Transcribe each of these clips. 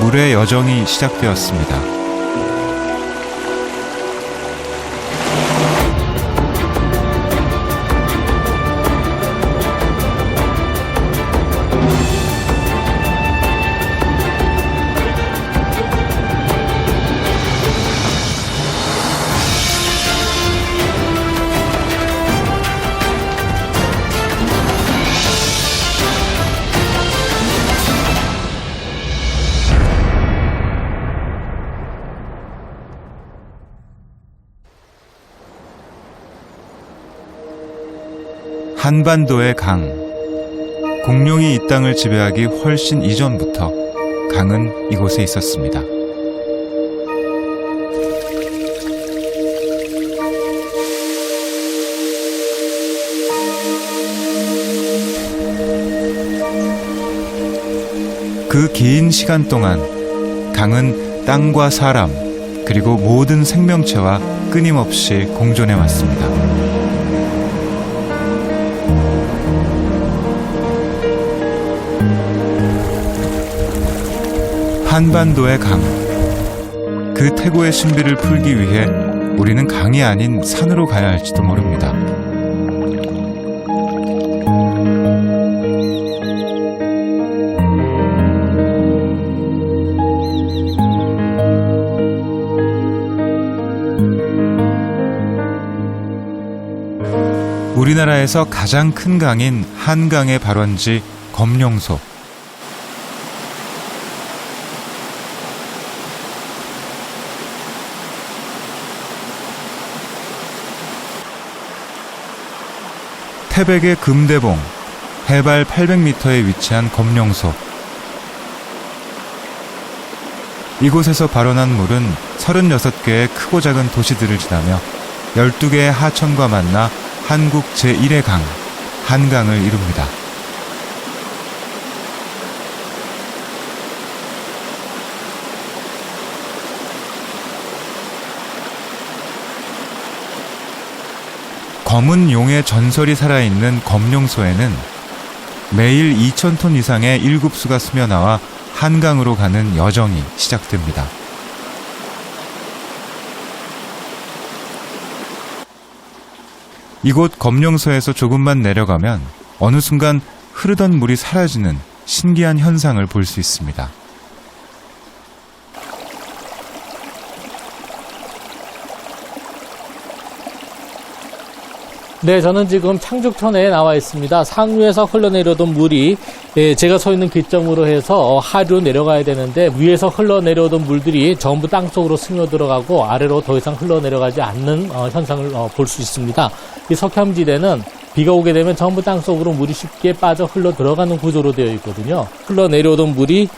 물의 여정이 시작되었습니다. 한반도의 강. 공룡이 이 땅을 지배하기 훨씬 이전부터 강은 이곳에 있었습니다. 그 긴 시간 동안 강은 땅과 사람, 그리고 모든 생명체와 끊임없이 공존해 왔습니다. 한반도의 강. 그 태고의 신비를 풀기 위해 우리는 강이 아닌 산으로 가야 할지도 모릅니다. 우리나라에서 가장 큰 강인 한강의 발원지 검룡소. 태백의 금대봉, 해발 800m에 위치한 검룡소. 이곳에서 발원한 물은 36개의 크고 작은 도시들을 지나며 12개의 하천과 만나 한국 제1의 강, 한강을 이룹니다. 검은 용의 전설이 살아있는 검룡소에는 매일 2,000톤 이상의 일급수가 스며나와 한강으로 가는 여정이 시작됩니다. 이곳 검룡소에서 조금만 내려가면 어느 순간 흐르던 물이 사라지는 신기한 현상을 볼 수 있습니다. 네, 저는 지금 창죽천에 나와 있습니다. 상류에서 흘러내려오던 물이 제가 서 있는 기점으로 해서 하류로 내려가야 되는데 위에서 흘러내려오던 물들이 전부 땅속으로 스며들어가고 아래로 더 이상 흘러내려가지 않는 현상을 볼 수 있습니다. 이 석혐지대는 비가 오게 되면 전부 땅속으로 물이 쉽게 빠져 흘러 들어가는 구조로 되어 있거든요. 흘러내려오던 물이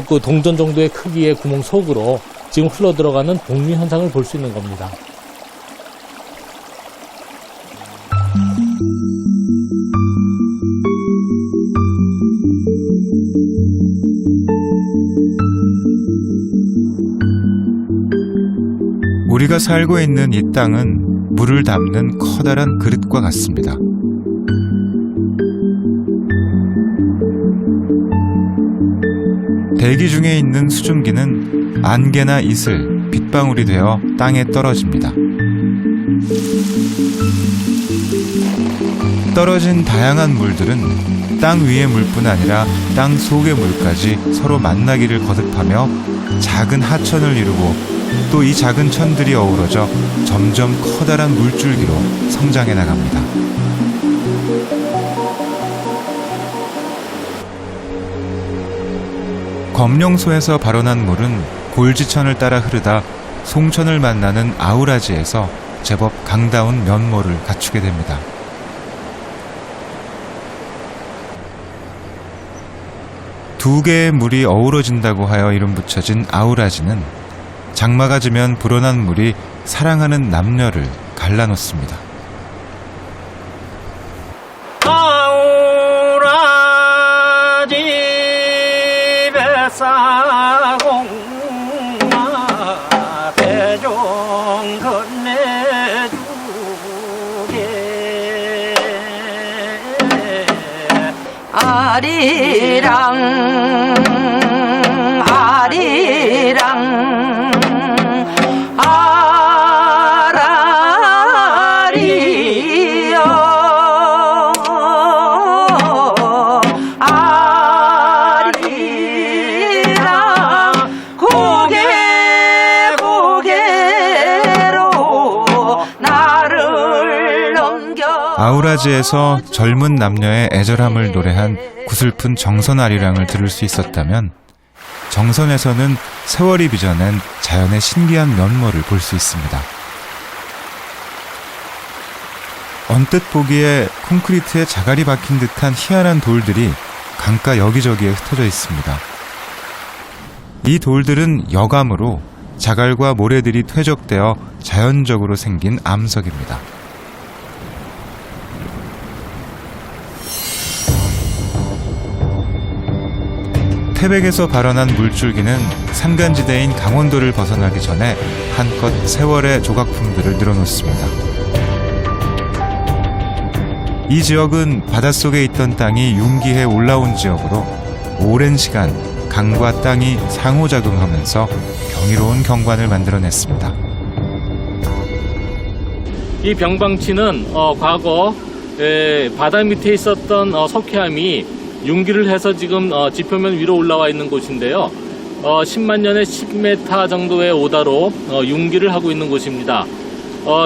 그 동전 정도의 크기의 구멍 속으로 지금 흘러 들어가는 복류 현상을 볼 수 있는 겁니다. 우리가 살고 있는 이 땅은 물을 담는 커다란 그릇과 같습니다. 대기 중에 있는 수증기는 안개나 이슬, 빗방울이 되어 땅에 떨어집니다. 떨어진 다양한 물들은 땅 위의 물뿐 아니라 땅 속의 물까지 서로 만나기를 거듭하며 작은 하천을 이루고 또 이 작은 천들이 어우러져 점점 커다란 물줄기로 성장해 나갑니다. 검룡소에서 발원한 물은 골지천을 따라 흐르다 송천을 만나는 아우라지에서 제법 강다운 면모를 갖추게 됩니다. 두 개의 물이 어우러진다고 하여 이름 붙여진 아우라지는 장마가 지면 불어난 물이 사랑하는 남녀를 갈라놓습니다. 아우라지 뱃살 쌀쌀공마 대종 건네주게 아리랑 아리랑 아라리여 아리랑 고개 고개로 나를 넘겨. 아우라지에서 젊은 남녀의 애절함을 노래한 구슬픈 정선아리랑을 들을 수 있었다면, 정선에서는 세월이 빚어낸 자연의 신비한 면모를 볼 수 있습니다. 언뜻 보기에 콘크리트에 자갈이 박힌 듯한 희한한 돌들이 강가 여기저기에 흩어져 있습니다. 이 돌들은 여감으로 자갈과 모래들이 퇴적되어 자연적으로 생긴 암석입니다. 태백에서 발원한 물줄기는 산간지대인 강원도를 벗어나기 전에 한껏 세월의 조각품들을 늘어놓습니다. 이 지역은 바닷속에 있던 땅이 융기해 올라온 지역으로 오랜 시간 강과 땅이 상호작용하면서 경이로운 경관을 만들어냈습니다. 이 병방치는 과거 바다 밑에 있었던 석회암이 융기를 해서 지금 지표면 위로 올라와 있는 곳인데요. 10만 년에 10m 정도의 오다로 융기를 하고 있는 곳입니다.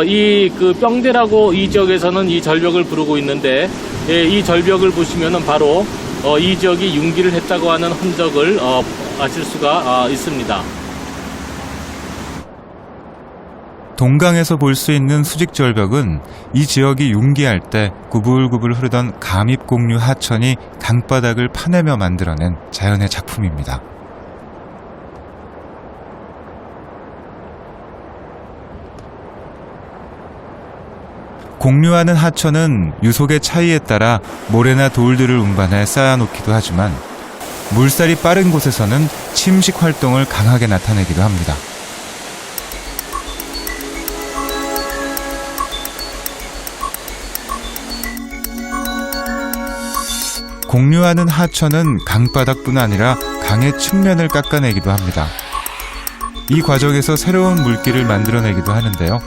이 뿅대라고 이 지역에서는 이 절벽을 부르고 있는데, 이 절벽을 보시면은 바로 이 지역이 융기를 했다고 하는 흔적을 아실 수가 있습니다. 동강에서 볼 수 있는 수직절벽은 이 지역이 융기할 때 구불구불 흐르던 감입공류 하천이 강바닥을 파내며 만들어낸 자연의 작품입니다. 공류하는 하천은 유속의 차이에 따라 모래나 돌들을 운반해 쌓아놓기도 하지만, 물살이 빠른 곳에서는 침식 활동을 강하게 나타내기도 합니다. 공류하는 하천은 강바닥뿐 아니라 강의 측면을 깎아내기도 합니다. 이 과정에서 새로운 물길을 만들어내기도 하는데요.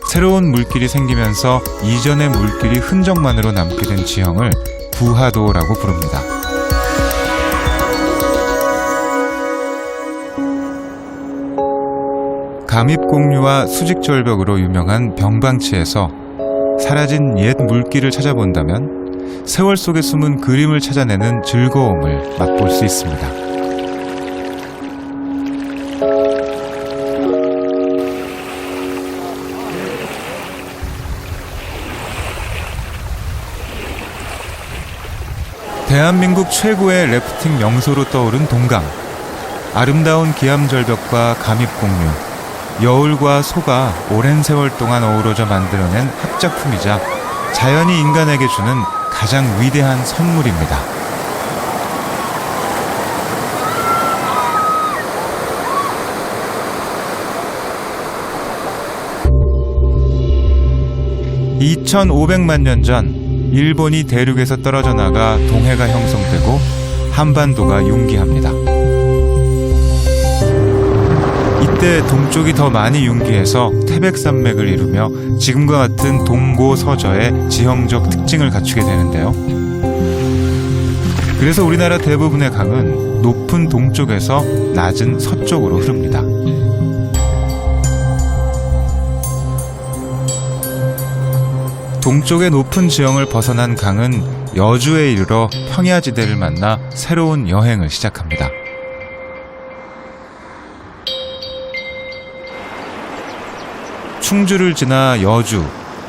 새로운 물길이 생기면서 이전의 물길이 흔적만으로 남게 된 지형을 부하도라고 부릅니다. 감입공류와 수직절벽으로 유명한 병방치에서 사라진 옛 물길을 찾아본다면 세월 속에 숨은 그림을 찾아내는 즐거움을 맛볼 수 있습니다. 대한민국 최고의 래프팅 명소로 떠오른 동강. 아름다운 기암절벽과 감입공류, 여울과 소가 오랜 세월 동안 어우러져 만들어낸 합작품이자 자연이 인간에게 주는 가장 위대한 선물입니다. (2500만 년) 전 일본이 대륙에서 떨어져 나가 동해가 형성되고 한반도가 융기합니다. 이때 동쪽이 더 많이 융기해서 태백산맥을 이루며 지금과 같은 동고서저의 지형적 특징을 갖추게 되는데요. 그래서 우리나라 대부분의 강은 높은 동쪽에서 낮은 서쪽으로 흐릅니다. 동쪽의 높은 지형을 벗어난 강은 여주에 이르러 평야지대를 만나 새로운 여행을 시작합니다. 충주를 지나 여주,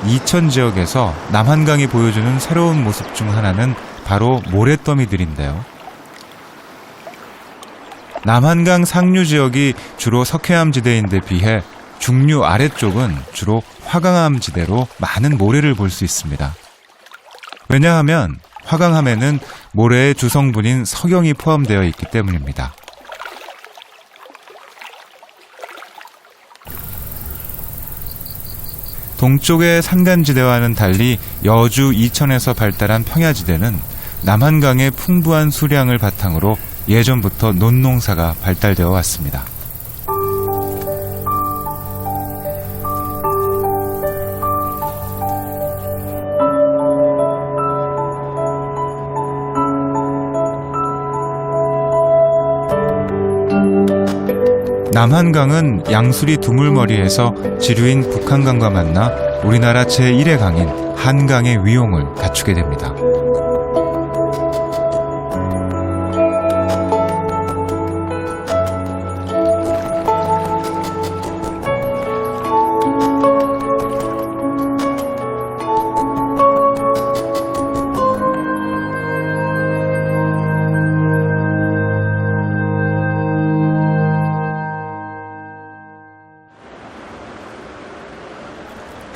이천 지역에서 남한강이 보여주는 새로운 모습 중 하나는 바로 모래더미들인데요. 남한강 상류 지역이 주로 석회암 지대인데 비해 중류 아래쪽은 주로 화강암 지대로 많은 모래를 볼 수 있습니다. 왜냐하면 화강암에는 모래의 주성분인 석영이 포함되어 있기 때문입니다. 동쪽의 산간지대와는 달리 여주 이천에서 발달한 평야지대는 남한강의 풍부한 수량을 바탕으로 예전부터 논농사가 발달되어 왔습니다. 남한강은 양수리 두물머리에서 지류인 북한강과 만나 우리나라 제1의 강인 한강의 위용을 갖추게 됩니다.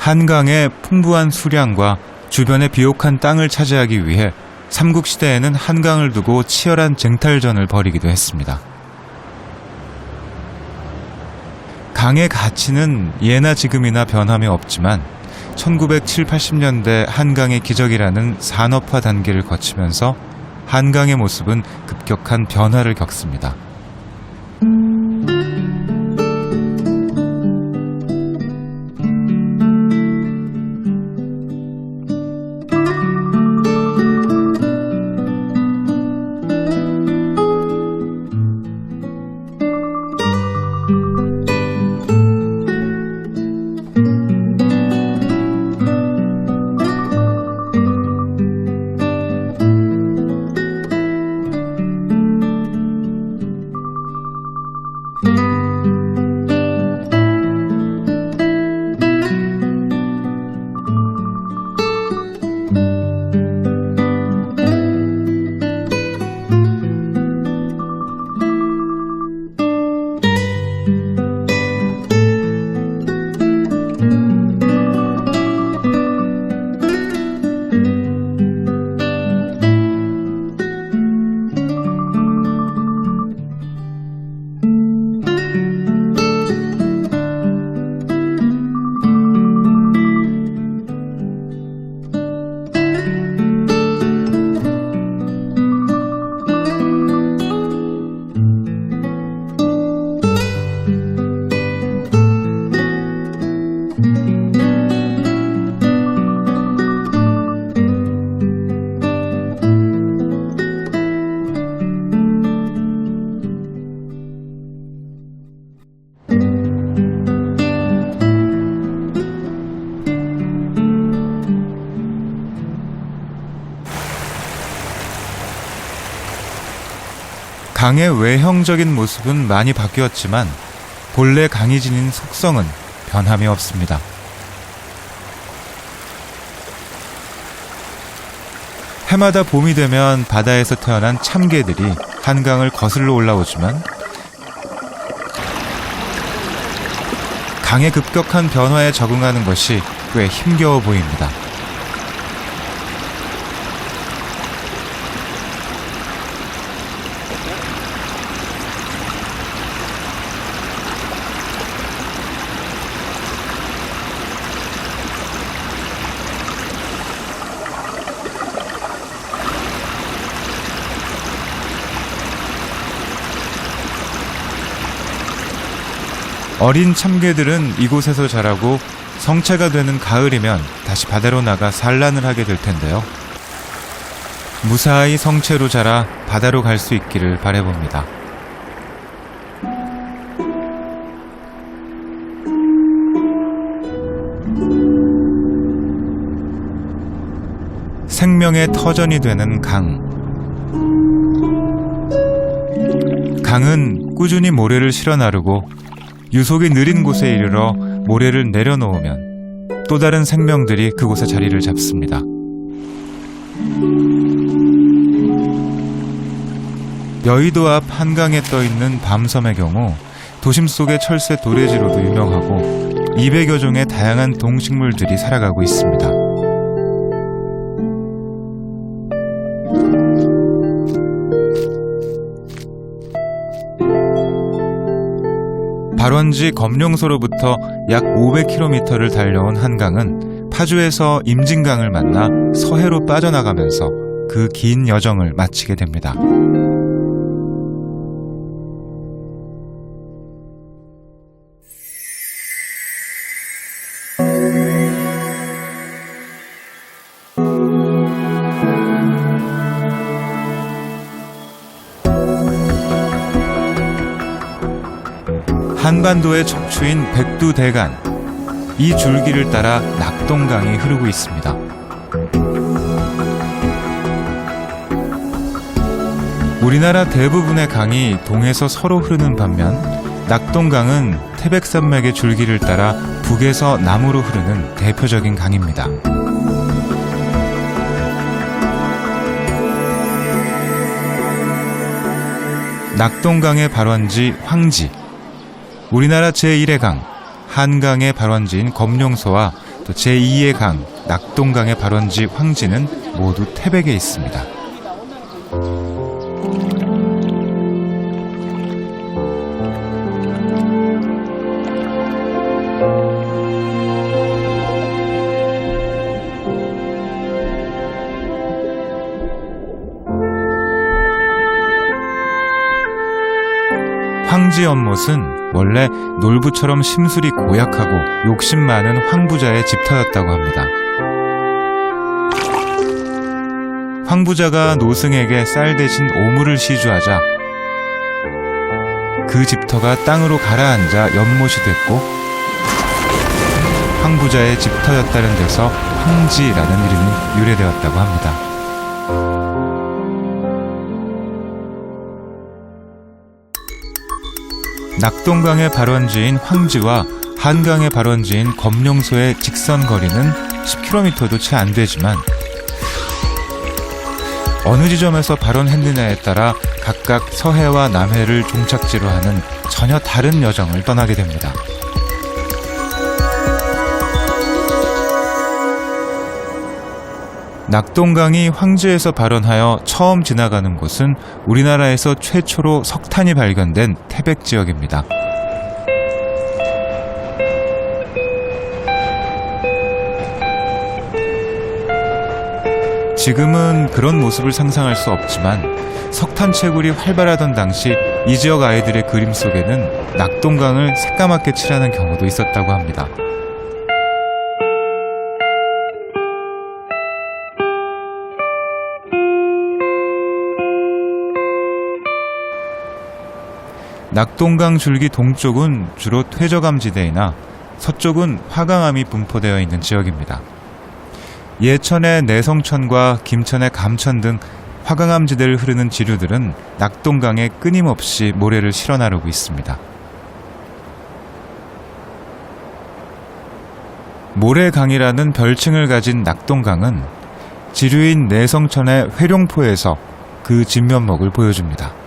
한강의 풍부한 수량과 주변의 비옥한 땅을 차지하기 위해 삼국시대에는 한강을 두고 치열한 쟁탈전을 벌이기도 했습니다. 강의 가치는 예나 지금이나 변함이 없지만 1970, 80년대 한강의 기적이라는 산업화 단계를 거치면서 한강의 모습은 급격한 변화를 겪습니다. 강의 외형적인 모습은 많이 바뀌었지만 본래 강이 지닌 속성은 변함이 없습니다. 해마다 봄이 되면 바다에서 태어난 참개들이 한강을 거슬러 올라오지만 강의 급격한 변화에 적응하는 것이 꽤 힘겨워 보입니다. 어린 참개들은 이곳에서 자라고 성체가 되는 가을이면 다시 바다로 나가 산란을 하게 될 텐데요. 무사히 성체로 자라 바다로 갈 수 있기를 바라봅니다. 생명의 터전이 되는 강. 강은 꾸준히 모래를 실어 나르고 유속이 느린 곳에 이르러 모래를 내려놓으면 또 다른 생명들이 그곳에 자리를 잡습니다. 여의도 앞 한강에 떠있는 밤섬의 경우 도심 속의 철새 도래지로도 유명하고 200여 종의 다양한 동식물들이 살아가고 있습니다. 발원지 검룡소로부터 약 500km를 달려온 한강은 파주에서 임진강을 만나 서해로 빠져나가면서 그 긴 여정을 마치게 됩니다. 한반도의 척추인 백두대간, 이 줄기를 따라 낙동강이 흐르고 있습니다. 우리나라 대부분의 강이 동에서 서로 흐르는 반면 낙동강은 태백산맥의 줄기를 따라 북에서 남으로 흐르는 대표적인 강입니다. 낙동강의 발원지 황지, 우리나라 제1의 강, 한강의 발원지인 검룡소와 또 제2의 강, 낙동강의 발원지 황지는 모두 태백에 있습니다. 황지 연못은 원래 놀부처럼 심술이 고약하고 욕심 많은 황부자의 집터였다고 합니다. 황부자가 노승에게 쌀 대신 오물을 시주하자 그 집터가 땅으로 가라앉아 연못이 됐고 황부자의 집터였다는 데서 황지라는 이름이 유래되었다고 합니다. 낙동강의 발원지인 황지와 한강의 발원지인 검룡소의 직선 거리는 10km도 채 안 되지만 어느 지점에서 발원했느냐에 따라 각각 서해와 남해를 종착지로 하는 전혀 다른 여정을 떠나게 됩니다. 낙동강이 황지에서 발원하여 처음 지나가는 곳은 우리나라에서 최초로 석탄이 발견된 태백 지역입니다. 지금은 그런 모습을 상상할 수 없지만 석탄 채굴이 활발하던 당시 이 지역 아이들의 그림 속에는 낙동강을 새까맣게 칠하는 경우도 있었다고 합니다. 낙동강 줄기 동쪽은 주로 퇴적암지대이나 서쪽은 화강암이 분포되어 있는 지역입니다. 예천의 내성천과 김천의 감천 등 화강암지대를 흐르는 지류들은 낙동강에 끊임없이 모래를 실어 나르고 있습니다. 모래강이라는 별칭을 가진 낙동강은 지류인 내성천의 회룡포에서 그 진면목을 보여줍니다.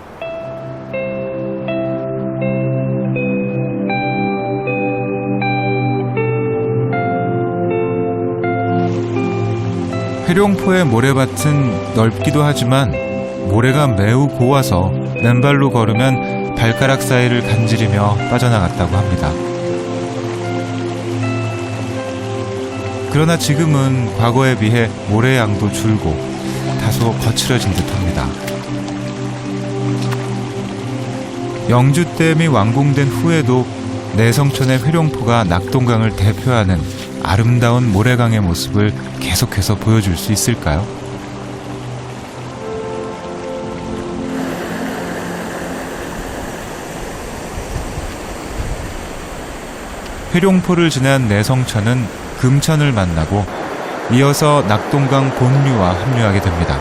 회룡포의 모래밭은 넓기도 하지만 모래가 매우 고와서 맨발로 걸으면 발가락 사이를 간지리며 빠져나갔다고 합니다. 그러나 지금은 과거에 비해 모래 양도 줄고 다소 거칠어진 듯합니다. 영주댐이 완공된 후에도 내성천의 회룡포가 낙동강을 대표하는 아름다운 모래강의 모습을 계속해서 보여줄 수 있을까요? 회룡포를 지난 내성천은 금천을 만나고 이어서 낙동강 본류와 합류하게 됩니다.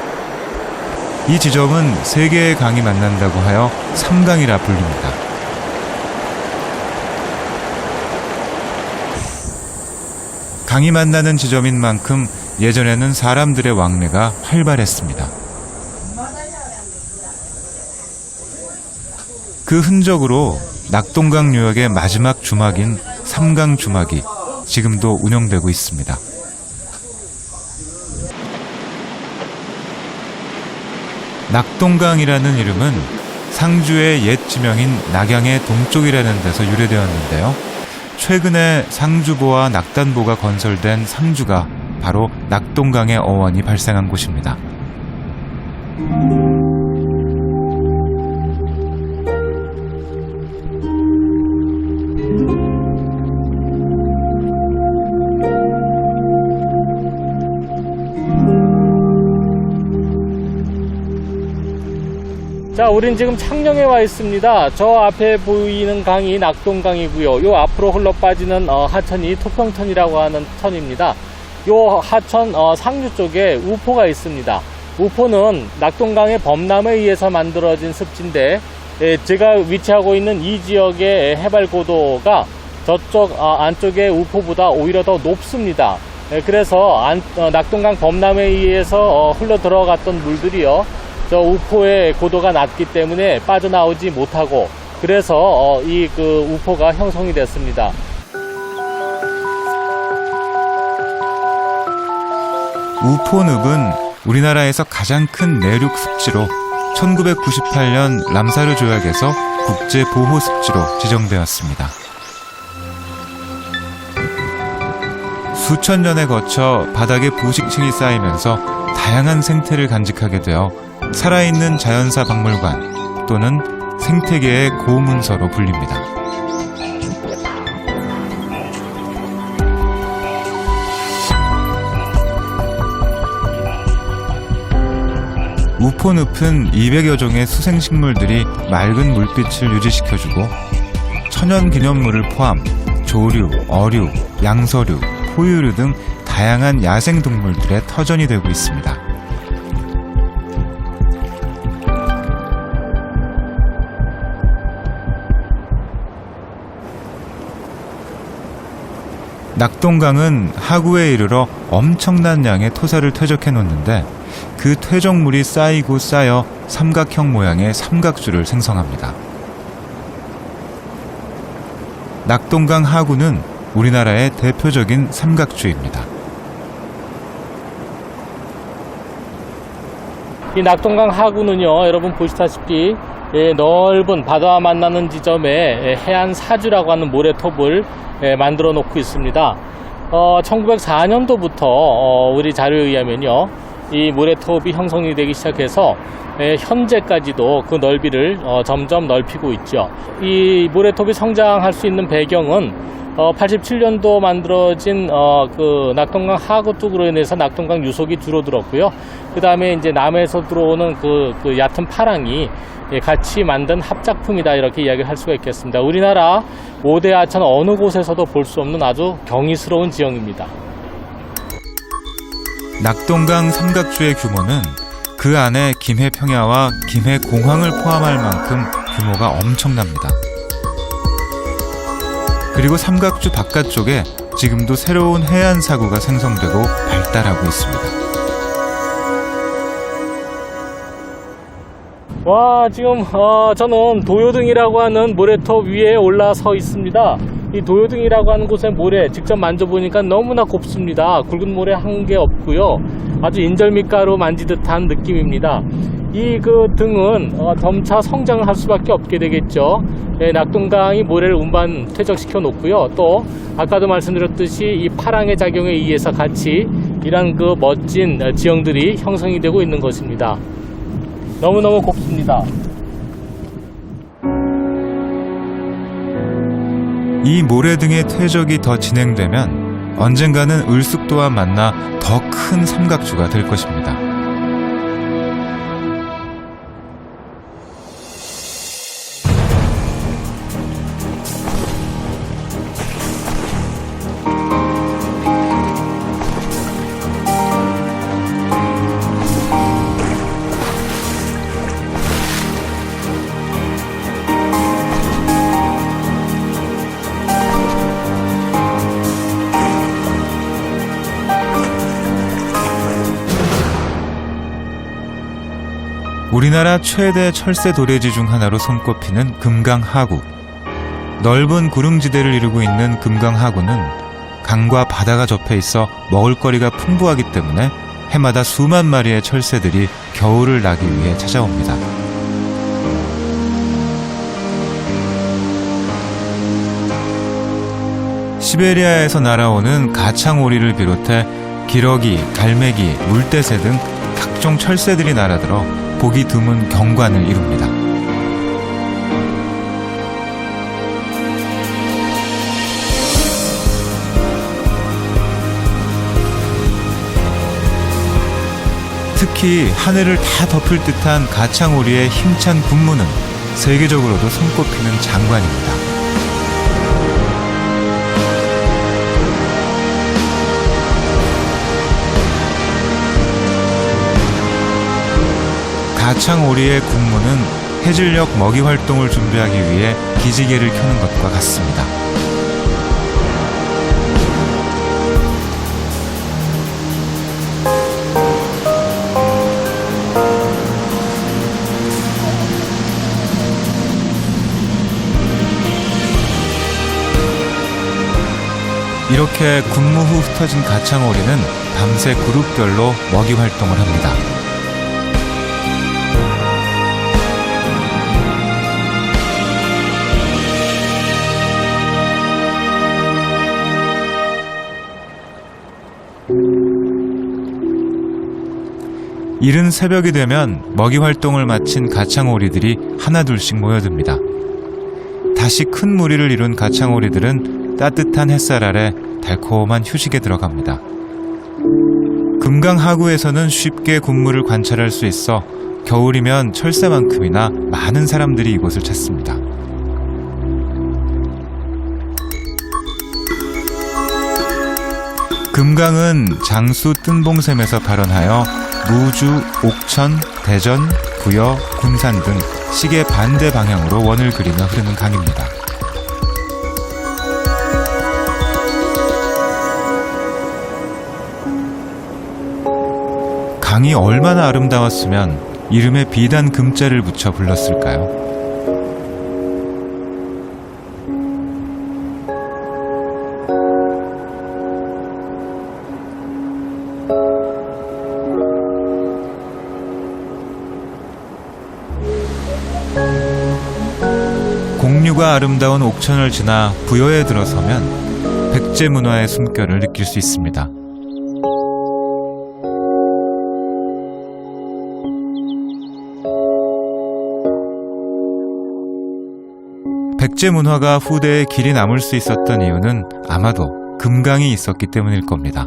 이 지점은 세 개의 강이 만난다고 하여 삼강이라 불립니다. 강이 만나는 지점인 만큼 예전에는 사람들의 왕래가 활발했습니다. 그 흔적으로 낙동강 유역의 마지막 주막인 삼강 주막이 지금도 운영되고 있습니다. 낙동강이라는 이름은 상주의 옛 지명인 낙양의 동쪽이라는 데서 유래되었는데요. 최근에 상주보와 낙단보가 건설된 상주가 바로 낙동강의 어원이 발생한 곳입니다. 자, 우린 지금 창녕에 와 있습니다. 저 앞에 보이는 강이 낙동강이고요. 요 앞으로 흘러 빠지는 하천이 토평천이라고 하는 천입니다. 요 하천 상류 쪽에 우포가 있습니다. 우포는 낙동강의 범람에 의해서 만들어진 습지인데, 제가 위치하고 있는 이 지역의 해발 고도가 저쪽 안쪽의 우포보다 오히려 더 높습니다. 그래서 낙동강 범람에 의해서 흘러 들어갔던 물들이요, 저 우포의 고도가 낮기 때문에 빠져나오지 못하고, 그래서 이 우포가 형성이 됐습니다. 우포늪은 우리나라에서 가장 큰 내륙 습지로 1998년 람사르 조약에서 국제 보호 습지로 지정되었습니다. 수천 년에 거쳐 바닥에 부식층이 쌓이면서 다양한 생태를 간직하게 되어 살아있는 자연사 박물관 또는 생태계의 고문서로 불립니다. 우포늪은 200여 종의 수생식물들이 맑은 물빛을 유지시켜주고 천연기념물을 포함 조류, 어류, 양서류, 포유류 등 다양한 야생동물들의 터전이 되고 있습니다. 낙동강은 하구에 이르러 엄청난 양의 토사를 퇴적해 놓는데 그 퇴적물이 쌓이고 쌓여 삼각형 모양의 삼각주를 생성합니다. 낙동강 하구는 우리나라의 대표적인 삼각주입니다. 이 낙동강 하구는요, 여러분 보시다시피 넓은 바다와 만나는 지점에 해안 사주라고 하는 모래톱을 만들어 놓고 있습니다. 1904년도부터 우리 자료에 의하면요, 이 모래톱이 형성이 되기 시작해서 현재까지도 그 넓이를 점점 넓히고 있죠. 이 모래톱이 성장할 수 있는 배경은 87년도 만들어진 그 낙동강 하구 쪽으로 인해서 낙동강 유속이 줄어들었고요. 그 다음에 이제 남해에서 들어오는 그 얕은 파랑이 같이 만든 합작품이다, 이렇게 이야기할 수가 있겠습니다. 우리나라 5대 하천 어느 곳에서도 볼 수 없는 아주 경이스러운 지형입니다. 낙동강 삼각주의 규모는 그 안에 김해평야와 김해공항을 포함할 만큼 규모가 엄청납니다. 그리고 삼각주 바깥쪽에 지금도 새로운 해안 사구가 생성되고 발달하고 있습니다. 와, 지금 저는 도요등이라고 하는 모래톱 위에 올라서 있습니다. 이 도요등이라고 하는 곳의 모래 직접 만져보니까 너무나 곱습니다. 굵은 모래 한 개 없고요, 아주 인절미가루 만지 듯한 느낌입니다. 이 등은 점차 성장을 할 수밖에 없게 되겠죠. 낙동강이 모래를 운반 퇴적시켜 놓고요, 또 아까도 말씀드렸듯이 이 파랑의 작용에 의해서 같이 이런 그 멋진 지형들이 형성이 되고 있는 것입니다. 너무너무 곱습니다. 이 모래 등의 퇴적이 더 진행되면 언젠가는 을숙도와 만나 더 큰 삼각주가 될 것입니다. 우리나라 최대 철새 도래지 중 하나로 손꼽히는 금강하구. 넓은 구릉지대를 이루고 있는 금강하구는 강과 바다가 접해 있어 먹을거리가 풍부하기 때문에 해마다 수만 마리의 철새들이 겨울을 나기 위해 찾아옵니다. 시베리아에서 날아오는 가창오리를 비롯해 기러기, 갈매기, 물대새 등 각종 철새들이 날아들어 보기 드문 경관을 이룹니다. 특히 하늘을 다 덮을 듯한 가창오리의 힘찬 군무는 세계적으로도 손꼽히는 장관입니다. 가창오리의 군무는 해질녘 먹이 활동을 준비하기 위해 기지개를 켜는 것과 같습니다. 이렇게 군무 후 흩어진 가창오리는 밤새 그룹별로 먹이 활동을 합니다. 이른 새벽이 되면 먹이 활동을 마친 가창오리들이 하나둘씩 모여듭니다. 다시 큰 무리를 이룬 가창오리들은 따뜻한 햇살 아래 달콤한 휴식에 들어갑니다. 금강 하구에서는 쉽게 군무를 관찰할 수 있어 겨울이면 철새만큼이나 많은 사람들이 이곳을 찾습니다. 금강은 장수 뜬봉샘에서 발원하여 무주, 옥천, 대전, 부여, 군산 등 시계 반대 방향으로 원을 그리며 흐르는 강입니다. 강이 얼마나 아름다웠으면 이름에 비단 금자를 붙여 불렀을까요? 공류가 아름다운 옥천을 지나 부여에 들어서면 백제 문화의 숨결을 느낄 수 있습니다. 백제 문화가 후대에 길이 남을 수 있었던 이유는 아마도 금강이 있었기 때문일 겁니다.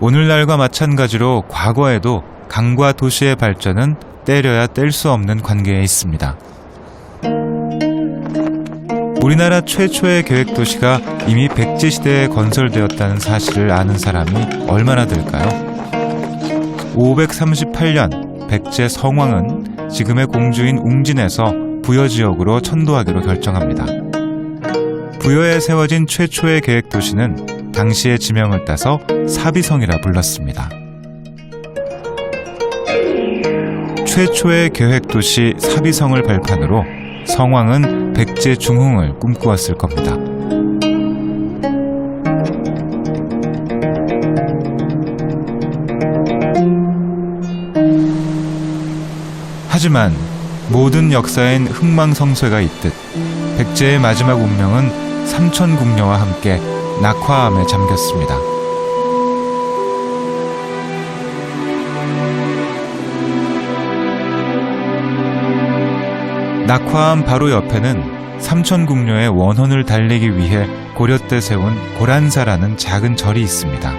오늘날과 마찬가지로 과거에도 강과 도시의 발전은 떼려야 뗄 수 없는 관계에 있습니다. 우리나라 최초의 계획도시가 이미 백제시대에 건설되었다는 사실을 아는 사람이 얼마나 될까요? 538년 백제 성왕은 지금의 공주인 웅진에서 부여 지역으로 천도하기로 결정합니다. 부여에 세워진 최초의 계획도시는 당시의 지명을 따서 사비성이라 불렀습니다. 최초의 계획도시 사비성을 발판으로 성왕은 백제 중흥을 꿈꾸었을 겁니다. 하지만 모든 역사엔 흥망성쇠가 있듯 백제의 마지막 운명은 삼천궁녀와 함께 낙화암에 잠겼습니다. 낙화암 바로 옆에는 삼천궁녀의 원혼을 달래기 위해 고려 때 세운 고란사라는 작은 절이 있습니다.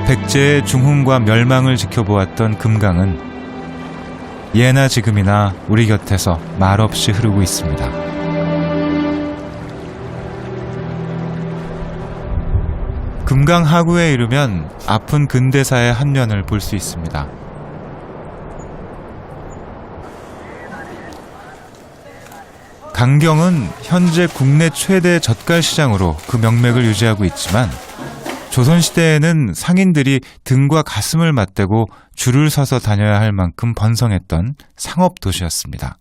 백제의 중흥과 멸망을 지켜보았던 금강은 예나 지금이나 우리 곁에서 말없이 흐르고 있습니다. 금강 하구에 이르면 아픈 근대사의 한 면을 볼 수 있습니다. 강경은 현재 국내 최대 젓갈시장으로 그 명맥을 유지하고 있지만 조선시대에는 상인들이 등과 가슴을 맞대고 줄을 서서 다녀야 할 만큼 번성했던 상업도시였습니다.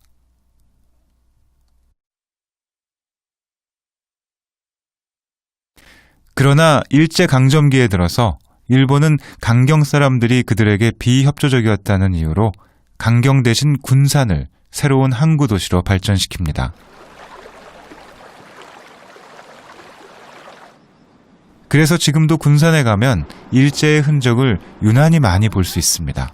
그러나 일제강점기에 들어서 일본은 강경 사람들이 그들에게 비협조적이었다는 이유로 강경 대신 군산을 새로운 항구 도시로 발전시킵니다. 그래서 지금도 군산에 가면 일제의 흔적을 유난히 많이 볼 수 있습니다.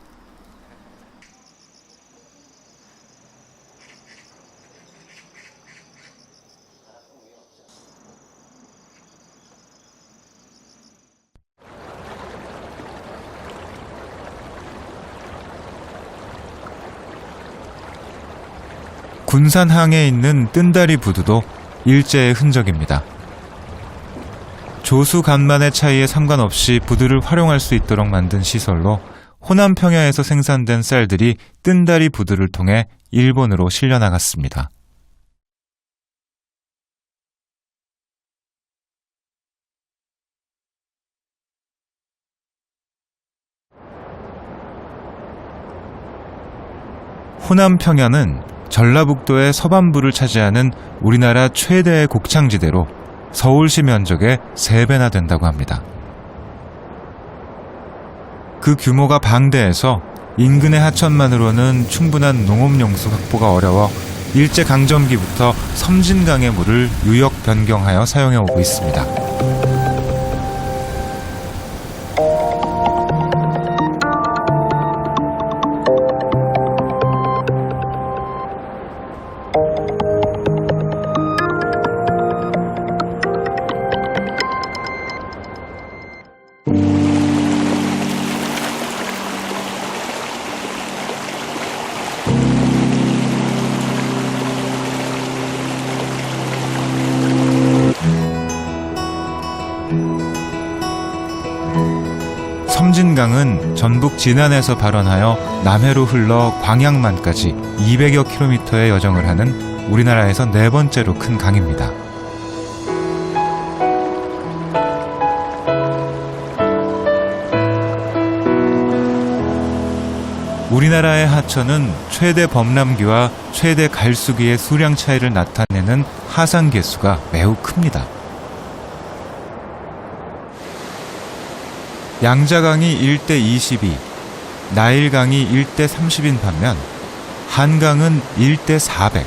군산항에 있는 뜬다리 부두도 일제의 흔적입니다. 조수 간만의 차이에 상관없이 부두를 활용할 수 있도록 만든 시설로 호남 평야에서 생산된 쌀들이 뜬다리 부두를 통해 일본으로 실려나갔습니다. 호남 평야는 전라북도의 서반부를 차지하는 우리나라 최대의 곡창지대로 서울시 면적의 3배나 된다고 합니다. 그 규모가 방대해서 인근의 하천만으로는 충분한 농업용수 확보가 어려워 일제강점기부터 섬진강의 물을 유역 변경하여 사용해 오고 있습니다. 섬진강은 전북 진안에서 발원하여 남해로 흘러 광양만까지 200여 킬로미터의 여정을 하는 우리나라에서 4번째로 큰 강입니다. 우리나라의 하천은 최대 범람기와 최대 갈수기의 수량 차이를 나타내는 하상 개수가 매우 큽니다. 양자강이 1대 22, 나일강이 1대 30인 반면 한강은 1대 400,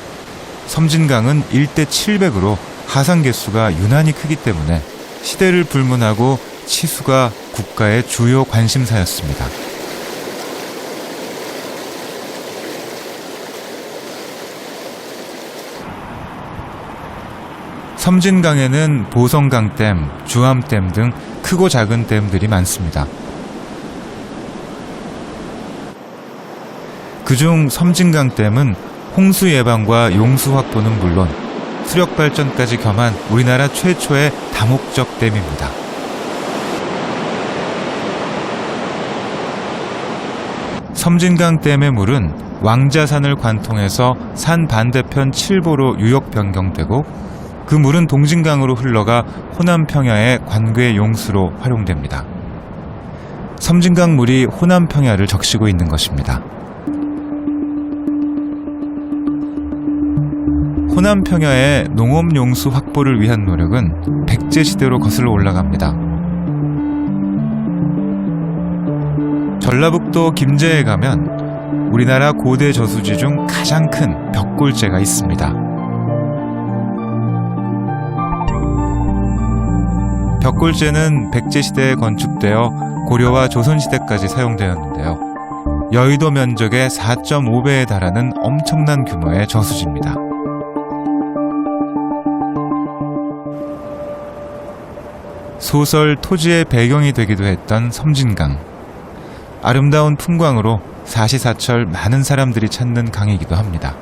섬진강은 1대 700으로 하상 개수가 유난히 크기 때문에 시대를 불문하고 치수가 국가의 주요 관심사였습니다. 섬진강에는 보성강댐, 주암댐 등 크고 작은 댐들이 많습니다. 그중 섬진강댐은 홍수 예방과 용수 확보는 물론 수력 발전까지 겸한 우리나라 최초의 다목적 댐입니다. 섬진강댐의 물은 왕자산을 관통해서 산 반대편 칠보로 유역 변경되고 그 물은 동진강으로 흘러가 호남 평야의 관괴 용수로 활용됩니다. 섬진강 물이 호남 평야를 적시고 있는 것입니다. 호남 평야의 농업 용수 확보를 위한 노력은 백제 시대로 거슬러 올라갑니다. 전라북도 김제에 가면 우리나라 고대 저수지 중 가장 큰 벽골제가 있습니다. 벽골제는 백제시대에 건축되어 고려와 조선시대까지 사용되었는데요. 여의도 면적의 4.5배에 달하는 엄청난 규모의 저수지입니다. 소설 토지의 배경이 되기도 했던 섬진강. 아름다운 풍광으로 사시사철 많은 사람들이 찾는 강이기도 합니다.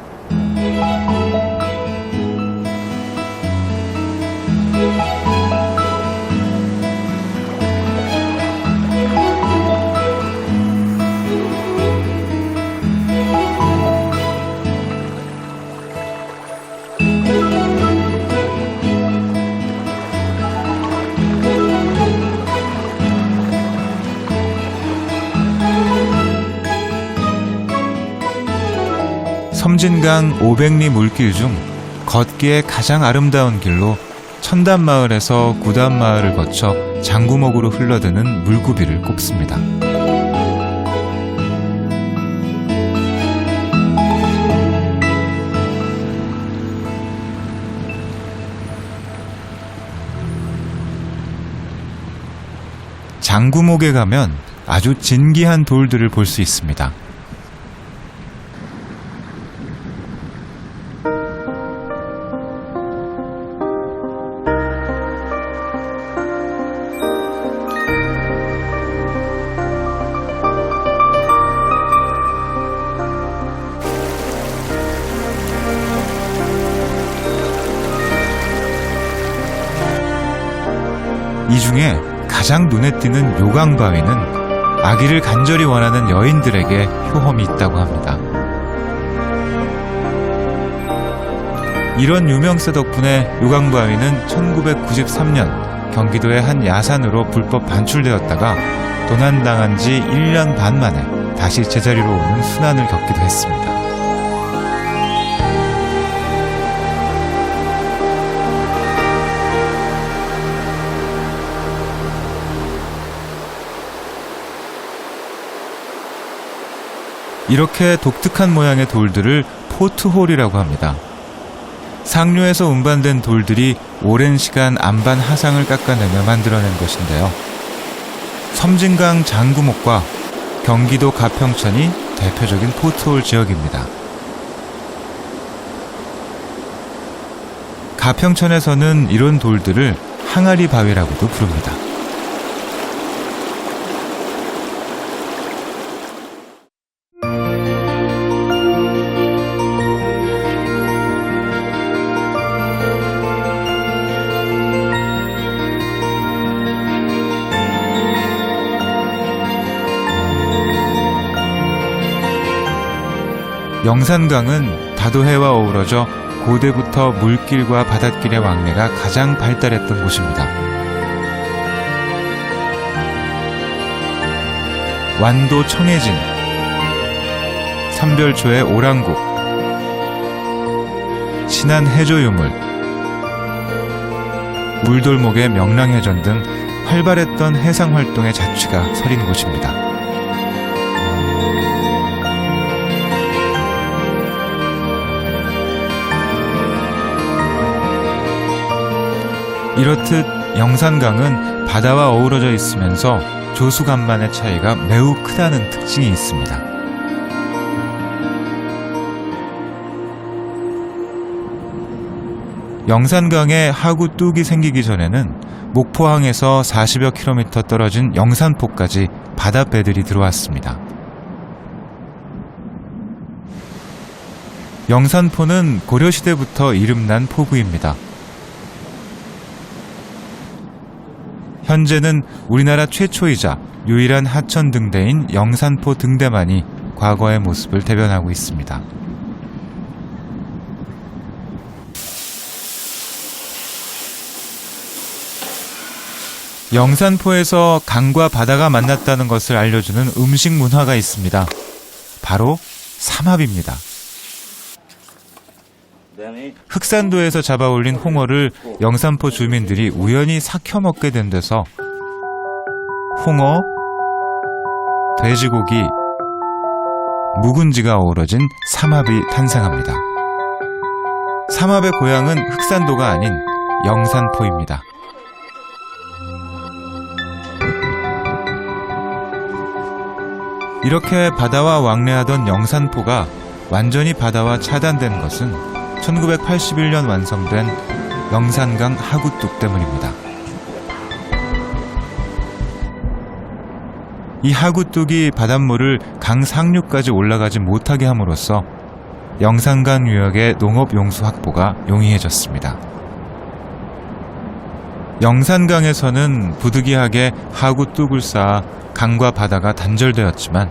섬진강 500리 물길 중 걷기에 가장 아름다운 길로 천단마을에서 구단마을을 거쳐 장구목으로 흘러드는 물구비를 꼽습니다. 장구목에 가면 아주 진기한 돌들을 볼 수 있습니다. 이 중에 가장 눈에 띄는 요강바위는 아기를 간절히 원하는 여인들에게 효험이 있다고 합니다. 이런 유명세 덕분에 요강바위는 1993년 경기도의 한 야산으로 불법 반출되었다가 도난당한 지 1년 반 만에 다시 제자리로 오는 순환을 겪기도 했습니다. 이렇게 독특한 모양의 돌들을 포트홀이라고 합니다. 상류에서 운반된 돌들이 오랜 시간 안반 하상을 깎아내며 만들어낸 것인데요. 섬진강 장구목과 경기도 가평천이 대표적인 포트홀 지역입니다. 가평천에서는 이런 돌들을 항아리 바위라고도 부릅니다. 영산강은 다도해와 어우러져 고대부터 물길과 바닷길의 왕래가 가장 발달했던 곳입니다. 완도 청해진, 삼별초의 오랑국, 신안 해조유물, 물돌목의 명랑해전 등 활발했던 해상활동의 자취가 서린 곳입니다. 이렇듯 영산강은 바다와 어우러져 있으면서 조수간만의 차이가 매우 크다는 특징이 있습니다. 영산강에 하구 뚝이 생기기 전에는 목포항에서 40여 킬로미터 떨어진 영산포까지 바다배들이 들어왔습니다. 영산포는 고려시대부터 이름난 포구입니다. 현재는 우리나라 최초이자 유일한 하천 등대인 영산포 등대만이 과거의 모습을 대변하고 있습니다. 영산포에서 강과 바다가 만났다는 것을 알려주는 음식 문화가 있습니다. 바로 삼합입니다. 흑산도에서 잡아올린 홍어를 영산포 주민들이 우연히 삭혀 먹게 된 데서 홍어, 돼지고기, 묵은지가 어우러진 삼합이 탄생합니다. 삼합의 고향은 흑산도가 아닌 영산포입니다. 이렇게 바다와 왕래하던 영산포가 완전히 바다와 차단된 것은 1981년 완성된 영산강 하구뚝 때문입니다. 이 하구뚝이 바닷물을 강 상류까지 올라가지 못하게 함으로써 영산강 유역의 농업 용수 확보가 용이해졌습니다. 영산강에서는 부득이하게 하구뚝을 쌓아 강과 바다가 단절되었지만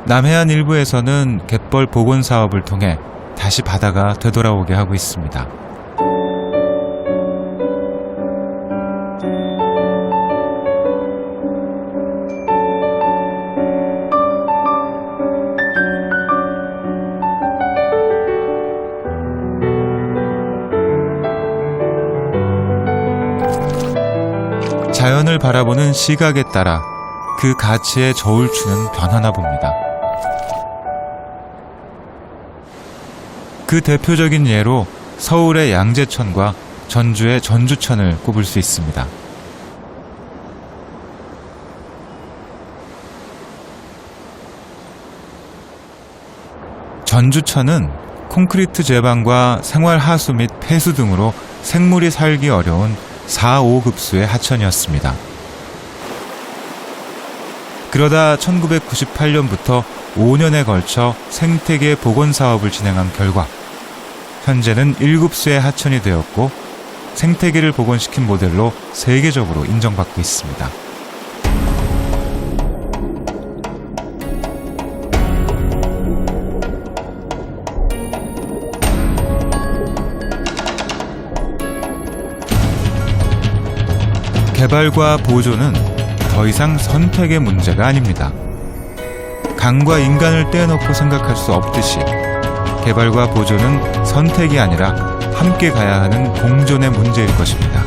남해안 일부에서는 갯벌 복원 사업을 통해 다시 바다가 되돌아오게 하고 있습니다. 자연을 바라보는 시각에 따라 그 가치의 저울추는 변하나 봅니다. 그 대표적인 예로 서울의 양재천과 전주의 전주천을 꼽을 수 있습니다. 전주천은 콘크리트 제방과 생활 하수 및 폐수 등으로 생물이 살기 어려운 4, 5급수의 하천이었습니다. 그러다 1998년부터 5년에 걸쳐 생태계 복원 사업을 진행한 결과 현재는 1급수의 하천이 되었고 생태계를 복원시킨 모델로 세계적으로 인정받고 있습니다. 개발과 보존은 더 이상 선택의 문제가 아닙니다. 강과 인간을 떼어놓고 생각할 수 없듯이 개발과 보존은 선택이 아니라 함께 가야 하는 공존의 문제일 것입니다.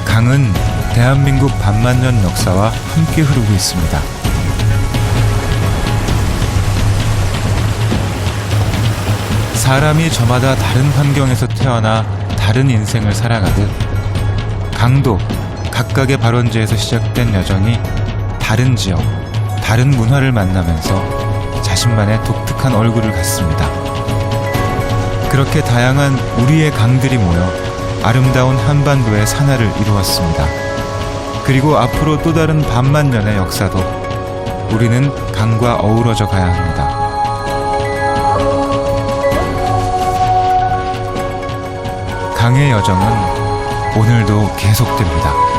강은 대한민국 반만년 역사와 함께 흐르고 있습니다. 사람이 저마다 다른 환경에서 태어나 다른 인생을 살아가듯 강도 각각의 발원지에서 시작된 여정이 다른 지역, 다른 문화를 만나면서 자신만의 독특한 얼굴을 갖습니다. 그렇게 다양한 우리의 강들이 모여 아름다운 한반도의 산하를 이루었습니다. 그리고 앞으로 또 다른 반만년의 역사도 우리는 강과 어우러져 가야 합니다. 강의 여정은 오늘도 계속됩니다.